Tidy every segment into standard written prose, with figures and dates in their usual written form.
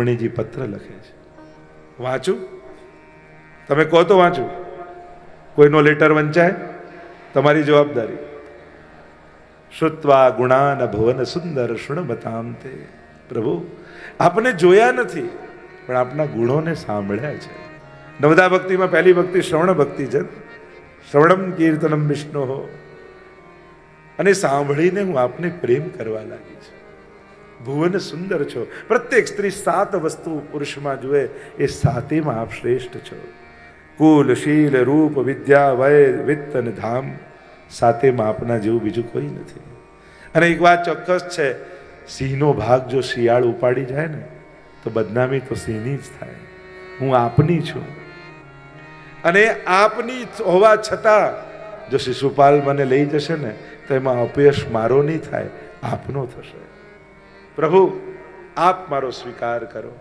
રૂકમણીજી પત્ર લખે છે. વાંચું? તમે કહો તો વાંચું. કોઈનો લેટર વંચાય? તમારી જવાબદારી. શ્રુત્વા ગુણાન ભુવન સુંદર શૃણવતામ તે. પ્રભુ, આપને જોયા નથી પણ આપના ગુણોને સાંભળ્યા છે. નવદા ભક્તિમાં પહેલી ભક્તિ શ્રવણ ભક્તિ છે. શ્રવણમ કીર્તનમ વિષ્ણુ હો. અને સાંભળીને હું આપને પ્રેમ કરવા લાગી છું. ભુવન સુંદર છો. પ્રત્યેક સ્ત્રી 7 વસ્તુ પુરુષમાં જુએ, એ 7એમાં આપ શ્રેષ્ઠ છો. કુલ, શીલ, રૂપ, વિદ્યા, વય, વિત્ત અને ધામ, 7એમાં આપના જેવું બીજું કોઈ નથી. અને એક વાત ચોક્કસ છે, સિંહનો ભાગ જો શિયાળ ઉપાડી જાય ને તો બદનામી તો સિંહની જ થાય. હું આપની છું, અને આપની હોવા છતાં જો શિશુપાલ મને લઈ જશે ને તો એમાં અપયશ મારો નહીં થાય, આપનો થશે. પ્રભુ, આપ મારો સ્વીકાર કરો.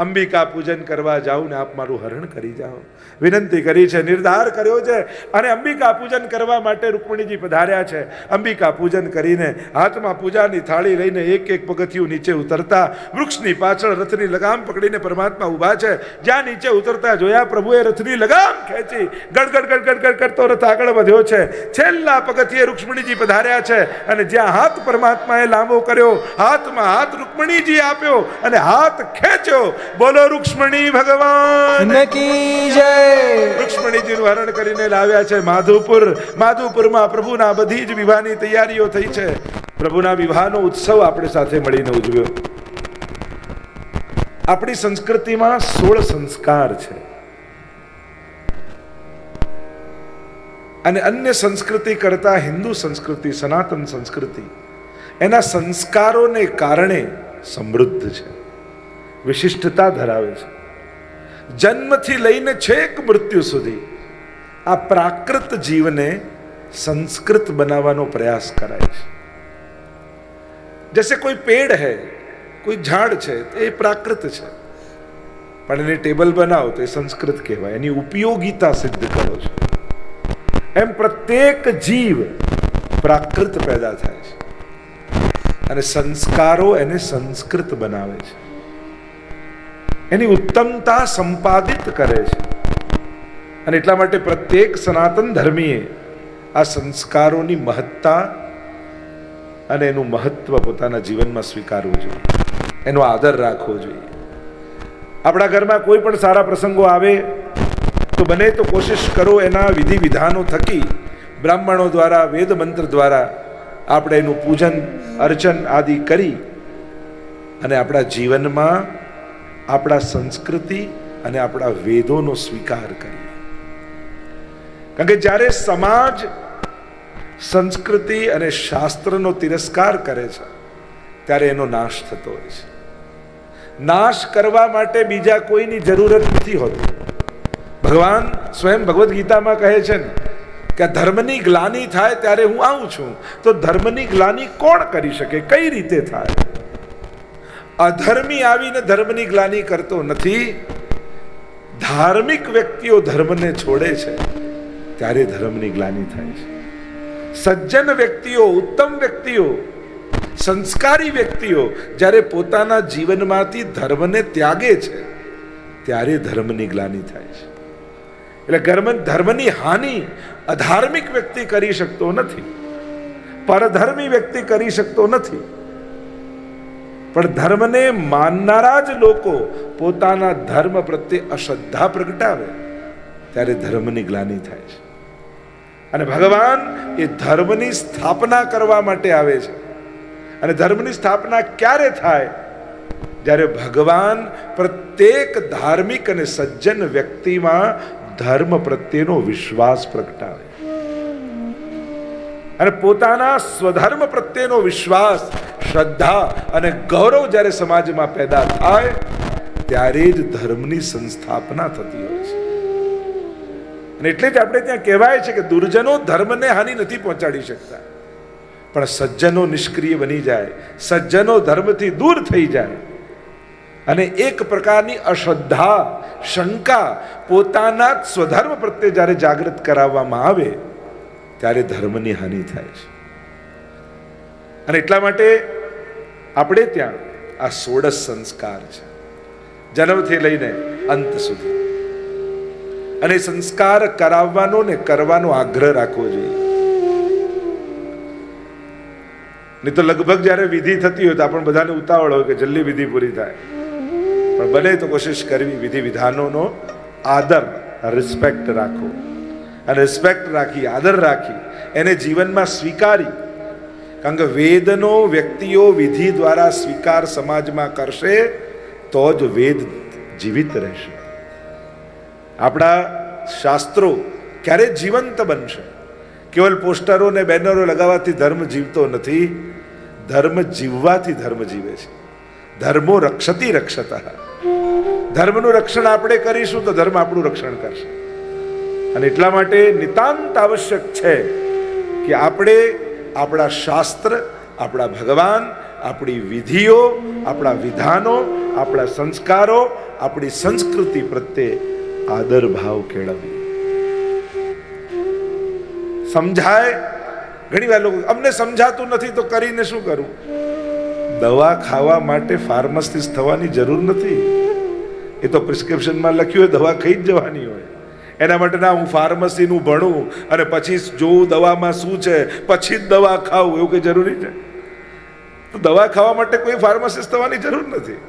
અંબિકા પૂજન કરવા જાઉં ને આપ મારું હરણ કરી જાઓ, વિનંતી કરી છે, નિર્ધાર કર્યો છે. અને અંબિકા પૂજન કરવા માટે રૂકમણીજી પધાર્યા છે. અંબિકા પૂજન કરીને હાથમાં પૂજાની થાળી લઈને એક એક પગથિયું નીચે ઉતરતા વૃક્ષની પાછળ રથની લગામ પકડીને પરમાત્મા ઊભા છે. જ્યાં નીચે ઉતરતા જોયા પ્રભુએ રથની લગામ ખેંચી, ગડગડ ગડગડ ગડ કરતો રથ આગળ વધ્યો છે. છેલ્લા પગથિયે રૂકમણીજી પધાર્યા છે. અને જ્યાં હાથ પરમાત્માએ લાંબો કર્યો, હાથમાં હાથ રૂકમણીજી આપ્યો અને હાથ ખેંચ્યો. બોલો રૂક્ષ્મણી ભગવાન કી જય. રૂક્ષ્મણીજીનું હરણ કરીને લાવ્યા છે માધુપુર. માધુપુરમાં પ્રભુના બધી જ વિવાહની તૈયારીઓ થઈ છે. પ્રભુના વિવાહનો ઉત્સવ આપણે સાથે મળીને ઉજવ્યો. આપણી સંસ્કૃતિમાં 16 સંસ્કાર છે, અને અન્ય સંસ્કૃતિ કરતા હિન્દુ સંસ્કૃતિ, સનાતન સંસ્કૃતિ એના સંસ્કારોને કારણે સમૃદ્ધ છે, વિશિષ્ટતા ધરાવે છે. જન્મથી લઈને છેક મૃત્યુ સુધી આ પ્રાકૃત જીવને સંસ્કૃત બનાવવાનો પ્રયાસ કરાય છે. જૈસે કોઈ પેડ હૈ, કોઈ ઝાડ છે, એ પ્રાકૃત છે, પણ એની ટેબલ બનાવો તો એ સંસ્કૃત કહેવાય. એની ઉપયોગિતા સિદ્ધ કરો છો. એમ પ્રત્યેક જીવ પ્રાકૃત પેદા થાય છે, અને સંસ્કારો એને સંસ્કૃત બનાવે છે, એની ઉત્તમતા સંપાદિત કરે છે. અને એટલા માટે પ્રત્યેક સનાતન ધર્મીએ આ સંસ્કારોની મહત્તા અને એનું મહત્વ પોતાના જીવનમાં સ્વીકારવું જોઈએ, એનો આદર રાખવો જોઈએ. આપણા ઘરમાં કોઈ પણ સારા પ્રસંગો આવે તો બને તો કોશિશ કરો એના વિધિ વિધાનો થકી, બ્રાહ્મણો દ્વારા, વેદ મંત્ર દ્વારા આપણે એનું પૂજન અર્ચન આદિ કરી અને આપણા જીવનમાં આપણા સંસ્કૃતિ અને આપણા વેદોનો સ્વીકાર કરીએ. કારણ કે જ્યારે સમાજ સંસ્કૃતિ અને શાસ્ત્રનો તિરસ્કાર કરે છે ત્યારે એનો નાશ થતો હોય છે. નાશ કરવા માટે બીજા કોઈની જરૂરત નથી હોતી. ભગવાન સ્વયં ભગવદ્ ગીતામાં કહે છે ને કે ધર્મની ગ્લાનિ થાય ત્યારે હું આવું છું. તો ધર્મની ગ્લાનિ કોણ કરી શકે? કઈ રીતે થાય? અધર્મી આવીને ધર્મની ગ્લાનિ કરતો નથી. ધાર્મિક વ્યક્તિઓ ધર્મને છોડે છે ત્યારે ધર્મની ગ્લાનિ થાય છે. સજ્જન વ્યક્તિઓ, ઉત્તમ વ્યક્તિઓ, સંસ્કારી વ્યક્તિઓ જ્યારે પોતાના જીવનમાંથી ધર્મને ત્યાગે છે ત્યારે ધર્મની ગ્લાનિ થાય છે. એટલે ધર્મની હાનિ અધાર્મિક વ્યક્તિ કરી શકતો નથી, પરધર્મી વ્યક્તિ કરી શકતો નથી. પણ ધર્મને માનનારા જ લોકો પોતાના ધર્મ પ્રત્યે અશ્રદ્ધા પ્રગટાવે ત્યારે ધર્મની ગ્લાનિ થાય છે. અને ભગવાન એ ધર્મની સ્થાપના કરવા માટે આવે છે. અને ધર્મની સ્થાપના ક્યારે થાય? જ્યારે ભગવાન પ્રત્યેક ધાર્મિક અને સજ્જન વ્યક્તિમાં ધર્મ પ્રત્યેનો વિશ્વાસ પ્રગટાવે અને પોતાના સ્વધર્મ પ્રત્યેનો વિશ્વાસ, શ્રદ્ધા અને ગૌરવ જ્યારે સમાજમાં પેદા થાય ત્યારે જ ધર્મની સંસ્થાપના થતી હોય છે. અને એટલે જ આપણે ત્યાં કહેવાય છે કે દુર્જનો ધર્મને હાનિ નથી પહોંચાડી શકતા, પણ સજ્જનો નિષ્ક્રિય બની જાય, સજ્જનો ધર્મથી દૂર થઈ જાય અને એક પ્રકારની અશ્રદ્ધા, શંકા પોતાના જ સ્વધર્મ પ્રત્યે જ્યારે જાગૃત કરાવવામાં આવે ત્યારે ધર્મની હાનિ થાય છે. અને એટલા માટે આપણે ત્યાં આ 16 સંસ્કાર છે. જન્મથી લઈને અંત સુધી. અને સંસ્કાર કરાવવાનો ને કરવાનો આગ્રહ રાખવો જોઈએ. નહીં તો લગભગ જ્યારે વિધિ થતી હોય તો આપણે બધાને ઉતાવળ હોય કે જલ્દી વિધિ પૂરી થાય, પણ બને તો કોશિશ કરવી વિધિ વિધાનોનો આદર, રિસ્પેક્ટ રાખો. અને રિસ્પેક્ટ રાખી, આદર રાખી એને જીવનમાં સ્વીકારી. કારણ કે વેદનો વ્યક્તિઓ વિધિ દ્વારા સ્વીકાર સમાજમાં કરશે તો જ વેદ જીવિત રહેશે. આપણા શાસ્ત્રો ક્યારે જીવંત બનશે? કેવલ પોસ્ટરો ને બેનરો લગાવવાથી ધર્મ જીવતો નથી. ધર્મ જીવવાથી ધર્મ જીવે છે. ધર્મો રક્ષતી રક્ષતા. ધર્મનું રક્ષણ આપણે કરીશું તો ધર્મ આપણું રક્ષણ કરશે. અને એટલા માટે નિતાંત આવશ્યક છે કે આપણે આપણા શાસ્ત્ર, આપણા ભગવાન, આપણી વિધિઓ, આપણા વિધાનો, આપણા સંસ્કારો, આપણી સંસ્કૃતિ પ્રત્યે આદર ભાવ કેળવીએ. સમજાય. ઘણી વાર લોકો અમને સમજાતું નથી તો કરીને શું કરું? દવા ખાવા માટે ફાર્માસિસ્ટ થવાની જરૂર નથી. એ તો પ્રિસ્ક્રિપ્શનમાં લખ્યું હોય દવા ખાઈ જ જવાની હોય. એના માટે ના હું ફાર્મસીનું ભણું અને પછી જોઉં દવામાં શું છે પછી જ દવા ખાવું, એવું કંઈ જરૂરી છે? તો દવા ખાવા માટે કોઈ ફાર્માસિસ્ટ થવાની જરૂર નથી.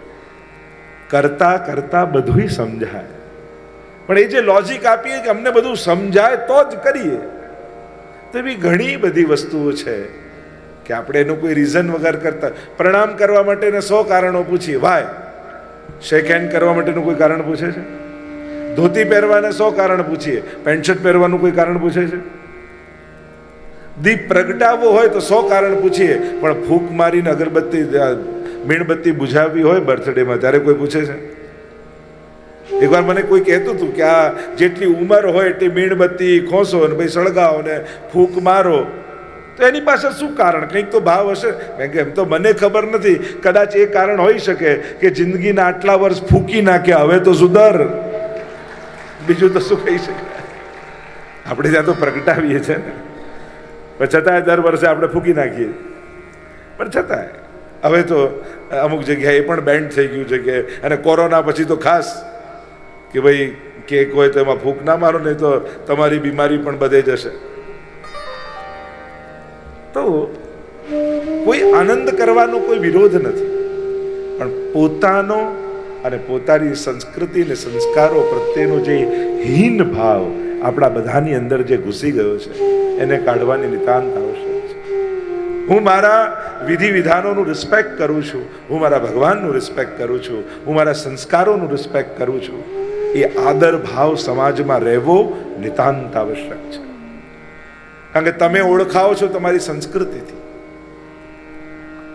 કરતા કરતા બધું સમજાય. પણ એ જે લોજિક આપીએ કે અમને બધું સમજાય તો જ કરીએ, તો એવી ઘણી બધી વસ્તુઓ છે કે આપણે એનું કોઈ રીઝન વગર કરતા. પ્રણામ કરવા માટેના 100 કારણો પૂછીએ. વાય શેક હેન્ડ કરવા માટેનું કોઈ કારણ પૂછે છે? ધોતી પહેરવાના 100 કારણ પૂછીએ, પેન્ટ શર્ટ પહેરવાનું કોઈ કારણ પૂછે છે? દીપ પ્રગટાવવો હોય તો 100 કારણ પૂછીએ, પણ ફૂંક મારીને અગરબત્તી, મીણબત્તી બુઝાવવી હોય બર્થડેમાં ત્યારે કોઈ પૂછે છે? એકવાર મને કોઈ કહેતું હતું કે આ જેટલી ઉંમર હોય એટલી મીણબત્તી ખોસો અને ભાઈ સળગાવો ને ફૂંક મારો, તો એની પાસે શું કારણ? કંઈક તો ભાવ હશે. મેં કે એમ તો મને ખબર નથી, કદાચ એ કારણ હોઈ શકે કે જિંદગીના આટલા વર્ષ ફૂંકી નાખ્યા, હવે તો સુધર. બીજું તો શું કહી શકાય? આપણે ત્યાં તો પ્રગટાવીએ છીએ ને, પણ છતાંય દર વર્ષે આપણે ફૂંકી નાખીએ. પણ છતાંય હવે તો અમુક જગ્યાએ એ પણ બેન્ડ થઈ ગયું છે કે, અને કોરોના પછી તો ખાસ કે ભાઈ કેક હોય તો એમાં ફૂંક ના મારો, નહીં તો તમારી બીમારી પણ બધે જશે. તો કોઈ આનંદ કરવાનો કોઈ વિરોધ નથી, પણ પોતાનો અને પોતાની સંસ્કૃતિ અને સંસ્કારો પ્રત્યેનો જે હીન ભાવ આપણા બધાની અંદર જે ઘૂસી ગયો છે એને કાઢવાની નિતાંત આવશ્યક છે. હું મારા વિધિ વિધાનોનું રિસ્પેક્ટ કરું છું, હું મારા ભગવાનનું રિસ્પેક્ટ કરું છું, હું મારા સંસ્કારોનું રિસ્પેક્ટ કરું છું. એ આદર ભાવ સમાજમાં રહેવો નિતાંત આવશ્યક છે. કારણ કે તમે ઓળખાવો છો તમારી સંસ્કૃતિથી.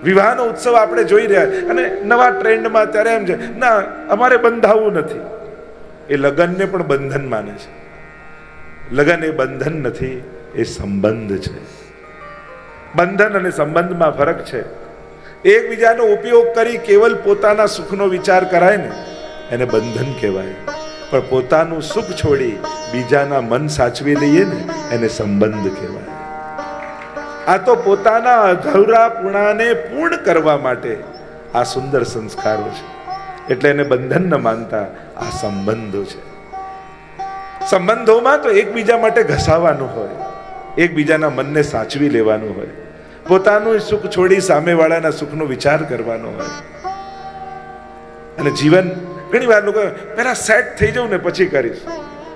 વિવાહનો ઉત્સવ આપણે જોઈ રહ્યા અને નવા ટ્રેન્ડમાં ત્યારે એમ છે ના અમારે બંધાવવું નથી. એ લગ્નને પણ બંધન માને છે. લગ્ન એ બંધન નથી, એ સંબંધ છે. બંધન અને સંબંધમાં ફરક છે. એકબીજાનો ઉપયોગ કરી કેવલ પોતાના સુખનો વિચાર કરાય ને એને બંધન કહેવાય, પણ પોતાનું સુખ છોડી બીજાના મન સાચવી લઈએ ને એને સંબંધ કહેવાય. આ તો પોતાના અધૂરાપણાને પૂર્ણ કરવા માટે આ સુંદર સંસ્કારો છે, એટલે એને બંધન ન માનતા આ સંબંધો છે. સંબંધોમાં તો એકબીજા માટે ઘસાવાનું હોય, એકબીજાના મનને સાચવી લેવાનું હોય, પોતાનું સુખ છોડી સામેવાળાના સુખનો વિચાર કરવાનો હોય. અને જીવન ઘણી વાર લોકો પહેલા સેટ થઈ જાઉં ને પછી કરીશ.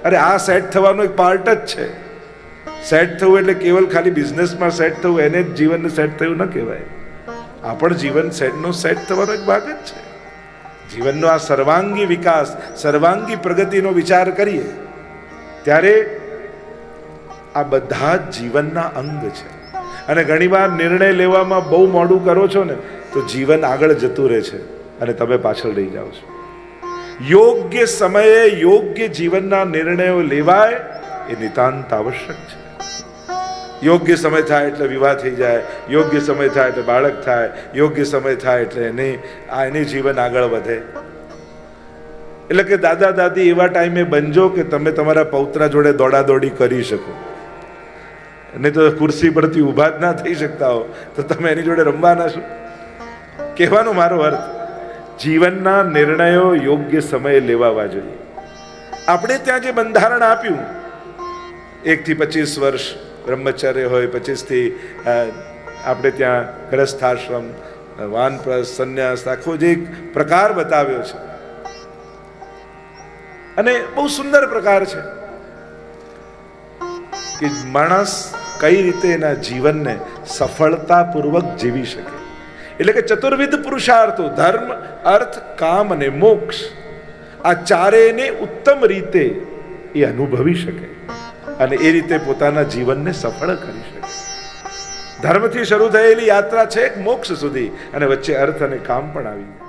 અરે આ સેટ થવાનો એક પાર્ટ જ છે. સેટ થવું એટલે કેવલ ખાલી બિઝનેસમાં સેટ થવું એને જ જીવનને સેટ થયું ન કહેવાય. આ પણ જીવન સેટનો સેટ થવાનો એક ભાગ જ છે. જીવનનો આ સર્વાંગી વિકાસ, સર્વાંગી પ્રગતિનો વિચાર કરીએ ત્યારે આ બધા જ જીવનના અંગ છે. અને ઘણીવાર નિર્ણય લેવામાં બહુ મોડું કરો છો ને તો જીવન આગળ જતું રહે છે અને તમે પાછળ રહી જાઓ છો. યોગ્ય સમયે યોગ્ય જીવનના નિર્ણયો લેવાય એ નિતાંત આવશ્યક છે. યોગ્ય સમય થાય એટલે વિવાહ થઈ જાય, યોગ્ય સમય થાય એટલે બાળક થાય, યોગ્ય સમય થાય એટલે એની જીવન આગળ વધે. એટલે કે દાદા દાદી એવા ટાઈમે બનજો કે તમે તમારા પૌત્રા જોડે દોડાદોડી કરી શકો. નહીં તો ખુરશી પરથી ઊભા જ ના થઈ શકતા હો તો તમે એની જોડે રમવાના છો. કહેવાનો મારો અર્થ જીવનના નિર્ણયો યોગ્ય સમયે લેવાવા જોઈએ. આપણે ત્યાં જે બંધારણ આપ્યું 1 થી 25 વર્ષ બ્રહ્મચર્ય હોય, 25 થી આપણે ત્યાં ગ્રસ્થાશ્રમ, વાનપ્રસ્થ, સંન્યાસ, આખો જે એક પ્રકાર બતાવ્યો છે અને બહુ સુંદર પ્રકાર છે કે માણસ કઈ રીતે એના જીવનને સફળતાપૂર્વક જીવી શકે. એટલે કે ચતુર્વિધ પુરુષાર્થો, ધર્મ, અર્થ, કામ અને મોક્ષ, આ ચારેયને ઉત્તમ રીતે એ અનુભવી શકે અને એ રીતે પોતાના જીવનને સફળ કરી શકે. ધર્મથી શરૂ થયેલી યાત્રા છે મોક્ષ સુધી અને વચ્ચે અર્થ અને કામ પણ આવી જાય.